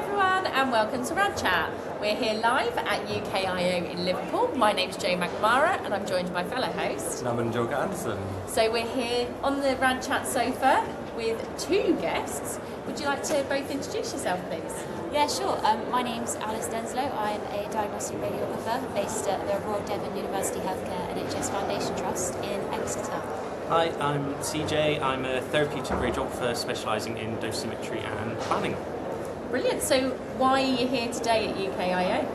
everyone and welcome to Rad Chat. We're here live at UKIO in Liverpool. My name's Jo McNamara and I'm joined by fellow host. And I'm Joe Anderson. So we're here on the Rad Chat sofa with two guests. Would you like to both introduce yourself, please? Yeah, sure. My name's Alice Denslow. I'm a diagnostic radiographer based at the Royal Devon University Healthcare NHS Foundation Trust in Exeter. Hi, I'm CJ. I'm a therapeutic radiographer specialising in dosimetry and planning. Brilliant. So why are you here today at UKIO?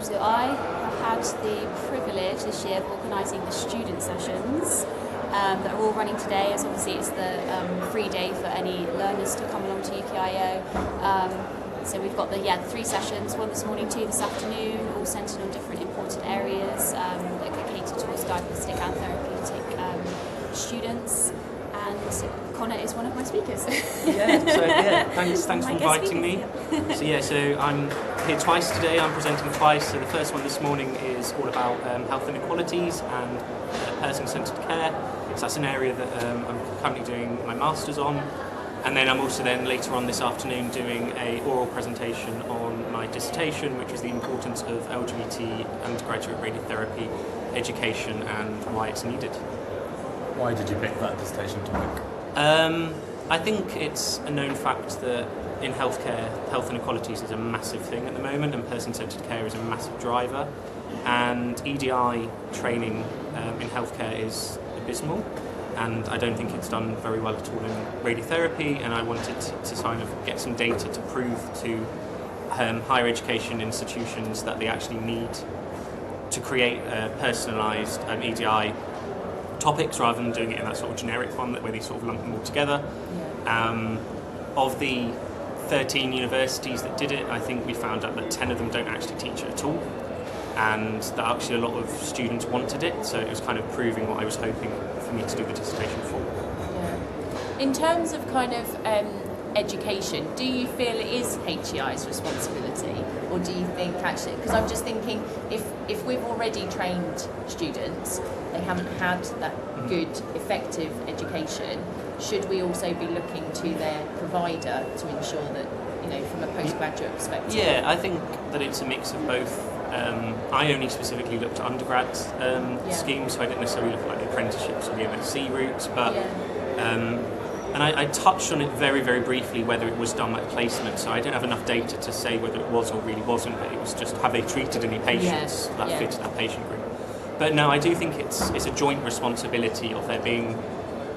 So I have had the privilege this year of organising the student sessions that are all running today, as obviously it's the free day for any learners to come along to UKIO. So we've got the three sessions, one this morning, two this afternoon, all centred on different important areas that are catered towards diagnostic and therapeutic students. And Connor is one of my speakers. Thanks for inviting me. So I'm here twice today. I'm presenting twice. So the first one this morning is all about health inequalities and person-centred care. So that's an area that I'm currently doing my master's on. And then I'm also later on this afternoon doing a oral presentation on my dissertation, which is the importance of LGBT undergraduate radiotherapy education and why it's needed. Why did you pick that dissertation topic? I think it's a known fact that in healthcare, health inequalities is a massive thing at the moment, and person-centred care is a massive driver. And EDI training in healthcare is abysmal, and I don't think it's done very well at all in radiotherapy. And I wanted to kind of get some data to prove to higher education institutions that they actually need to create personalised EDI topics rather than doing it in that sort of generic one where they sort of lump them all together. Of the 13 universities that did it, I think we found out that 10 of them don't actually teach it at all, and that actually a lot of students wanted it, so it was kind of proving what I was hoping for me to do the dissertation for. Yeah. In terms of kind of education, do you feel it is HEI's responsibility, or do you think actually, because I'm just thinking if we've already trained students, they haven't had that good, effective education, should we also be looking to their provider to ensure that, from a postgraduate perspective? Yeah, I think that it's a mix of both. I only specifically looked at undergrad schemes, so I didn't necessarily look at like the apprenticeships or the MSc routes, but and I touched on it very, very briefly whether it was done like placement, so I don't have enough data to say whether it was or really wasn't, but it was just have they treated any patients that fitted that patient group. But no, I do think it's a joint responsibility of there being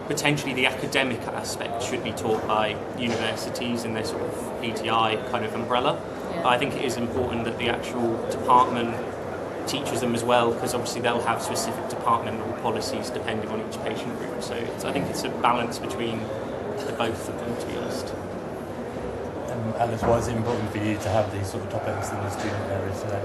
potentially the academic aspect should be taught by universities in their sort of EDI kind of umbrella. But I think it is important that the actual department teaches them as well, because obviously they'll have specific departmental policies depending on each patient group. So I think it's a balance between the both of them, to be honest. Alice, why is it important for you to have these sort of topics in the student areas today?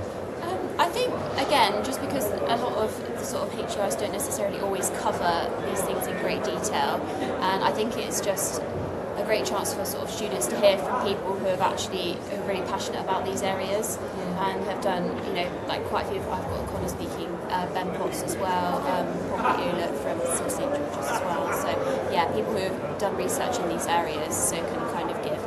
I think, again, just because a lot of the sort of HEIs don't necessarily always cover these things in great detail, and I think it's just a great chance for sort of students to hear from people who are really passionate about these areas and have done, like quite a few. I've got Connor speaking, Ben Potts as well, probably Ula from St George's as well. So people who have done research in these areas so can kind of give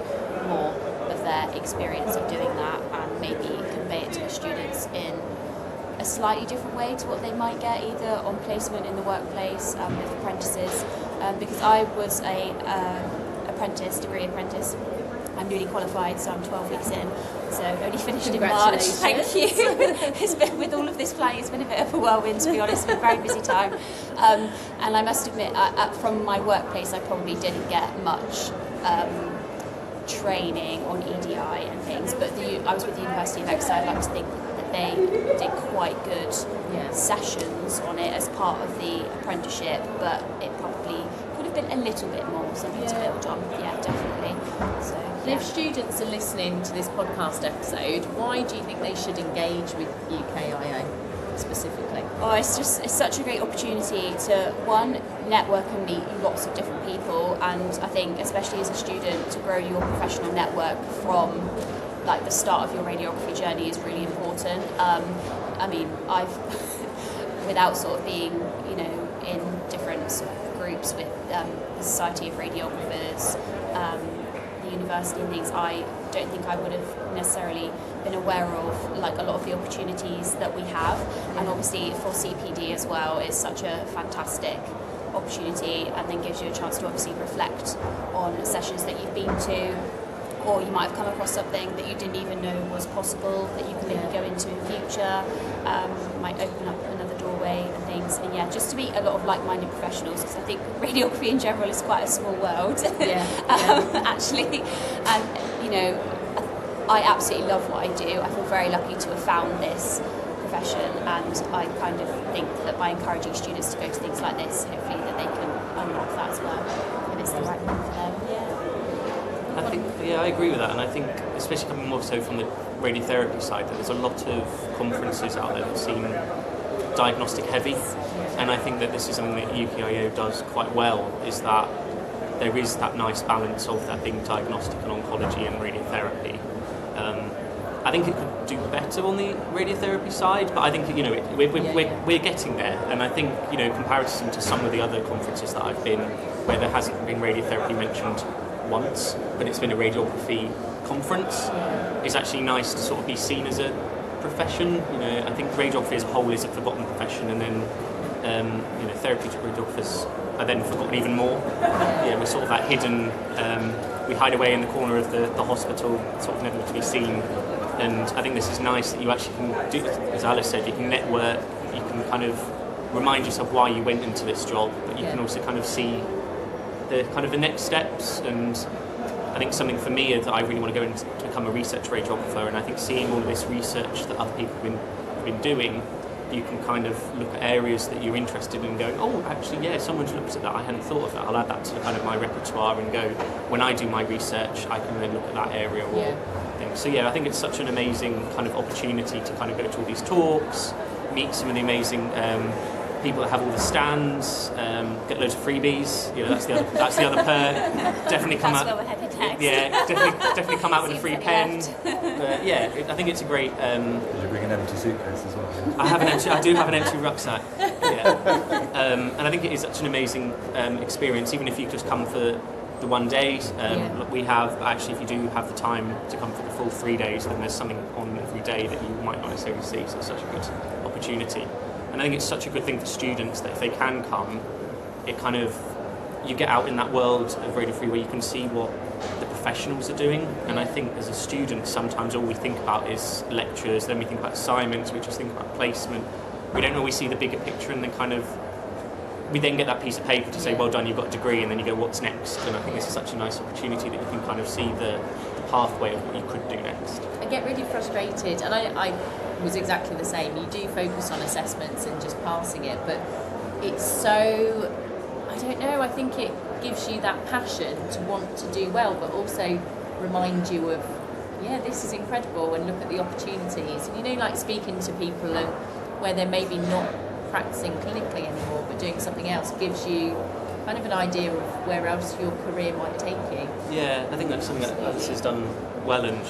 more of their experience of doing that and maybe convey it to the students in a slightly different way to what they might get either on placement in the workplace with apprentices. Because I was a degree apprentice. I'm newly qualified, so I'm 12 weeks in, so only finished in March. Thank you. It's been, with all of this flying, it's been a bit of a whirlwind, to be honest. It's been a very busy time, and I must admit, from my workplace, I probably didn't get much training on EDI and things, but I was with the University of Exeter. I'd like to think that they did quite good sessions on it as part of the apprenticeship, but it probably could have been a little bit more, something to build on. Yeah, definitely. So, if students are listening to this podcast episode, why do you think they should engage with UKIO specifically? Oh, it's such a great opportunity to, one, network and meet lots of different people, and I think especially as a student to grow your professional network from like the start of your radiography journey is really important. I mean, I've without sort of being in different sort of groups with the Society of Radiographers, the university and things, I don't think I would have necessarily been aware of like a lot of the opportunities that we have. And obviously for CPD as well, it's such a fantastic opportunity, and then gives you a chance to obviously reflect on sessions that you've been to, or you might have come across something that you didn't even know was possible that you can maybe go into in future. Might open up another doorway and things. And yeah, just to meet a lot of like-minded professionals, because I think radiography in general is quite a small world. Actually, and you know, I absolutely love what I do. I feel very lucky to have found this profession, and I kind of think that by encouraging students to go to things like this, hopefully that they can unlock that as well, if it's the right thing for them. I think, I agree with that, and I think, especially coming more so from the radiotherapy side, that there's a lot of conferences out there that seem diagnostic heavy, and I think that this is something that UKIO does quite well, is that there is that nice balance of that being diagnostic and oncology and radiotherapy. I think it could do better on the radiotherapy side, but I think we're getting there, and I think comparison to some of the other conferences that I've been, where there hasn't been radiotherapy mentioned once, but it's been a radiography conference, is actually nice to sort of be seen as a profession. I think radiography as a whole is a forgotten profession, and then therapeutic radiographers are then forgotten even more. We're sort of that hidden. We hide away in the corner of the hospital, sort of never to be seen. And I think this is nice that you actually can do, as Alice said, you can network, you can kind of remind yourself why you went into this job, but you can also kind of see the next steps. And I think something for me is that I really want to go and become a research radiographer, and I think seeing all of this research that other people have been doing, you can kind of look at areas that you're interested in, going, oh, actually, yeah, someone's looked at that, I hadn't thought of that, I'll add that to kind of my repertoire, and go, when I do my research, I can then look at that area or things. So yeah, I think it's such an amazing kind of opportunity to kind of go to all these talks, meet some of the amazing people that have all the stands, get loads of freebies. That's the other perk. Definitely come out. That's where we're headed next. Yeah, definitely come out with a free pen. But yeah, I think it's a great. Did you bring an empty suitcase as well? I do have an empty rucksack. Yeah, and I think it is such an amazing experience, even if you just come for the one day. We have, but actually, if you do have the time to come for the full 3 days, then there's something on every day that you might not necessarily see. So it's such a good opportunity. And I think it's such a good thing for students that if they can come, it kind of, you get out in that world of radiography where you can see what the professionals are doing. And I think as a student, sometimes all we think about is lectures, then we think about assignments, we just think about placement. We don't always see the bigger picture, and then kind of, we then get that piece of paper to say, well done, you've got a degree, and then you go, what's next? And I think this is such a nice opportunity that you can kind of see the pathway of what you could do next. I get really frustrated, and I was exactly the same. You do focus on assessments and just passing it, but it's so, I don't know, I think it gives you that passion to want to do well, but also remind you of, this is incredible, and look at the opportunities. And like speaking to people and where they're maybe not practicing clinically anymore, but doing something else, gives you kind of an idea of where else your career might take you. Yeah, I think that's something that Alice has done well, and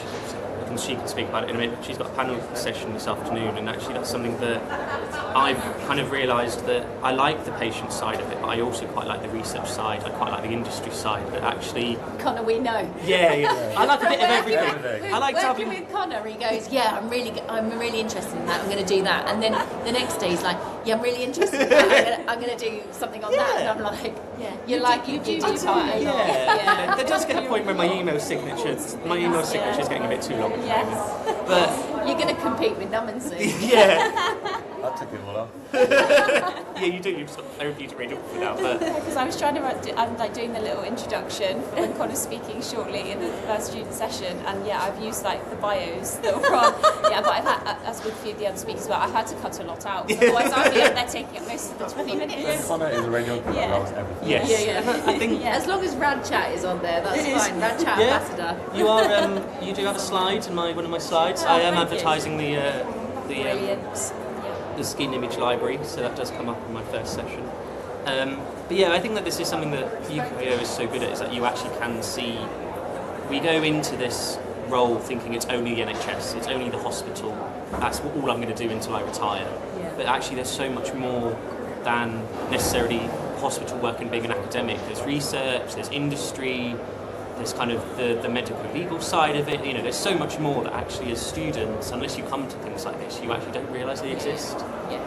she can speak about it in a minute. She's got a panel session this afternoon, and actually that's something that I've kind of realised that I like the patient side of it, but I also quite like the research side, I quite like the industry side, but actually... Connor, we know. Yeah. I like a bit of everything. I like working with Connor, he goes, I'm really interested in that, I'm going to do that. And then the next day he's like, I'm really interested in that, I'm going to do something on that. And I'm like, you do quite a lot. Yeah. There does get a point where my email signature is getting a bit too long. Yes. But you're going to compete with Numansey. I took it all off. Yeah, you do. You've sort of therapeutic radiography now, but because I was trying to, I'm like doing the little introduction when Connor's speaking shortly in the first student session, and I've used like the bios that were on. But I've had, as with a few of the other speakers, well, I've had to cut a lot out. Otherwise, I'd be up there taking up most of the 20 minutes. Connor is a radiographer that loves everything. yes, I think As long as Rad Chat is on there, that's fine. Rad Chat ambassador. You are. You do have a slide in one of my slides. I am advertising the skin image library, so that does come up in my first session. But I think that this is something that UKIO is so good at, is that you actually can see. We go into this role thinking it's only the NHS, it's only the hospital, that's all I'm going to do until I retire. But actually there's so much more than necessarily hospital work and being an academic. There's research, there's industry, there's kind of the medical legal side of it. You know, there's so much more that actually as students, unless you come to things like this, you actually don't realise they exist. Yeah.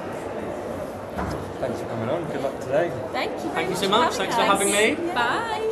Thanks for coming on. Good luck today. Thank you. Thank you so much. Thanks for having me. Bye.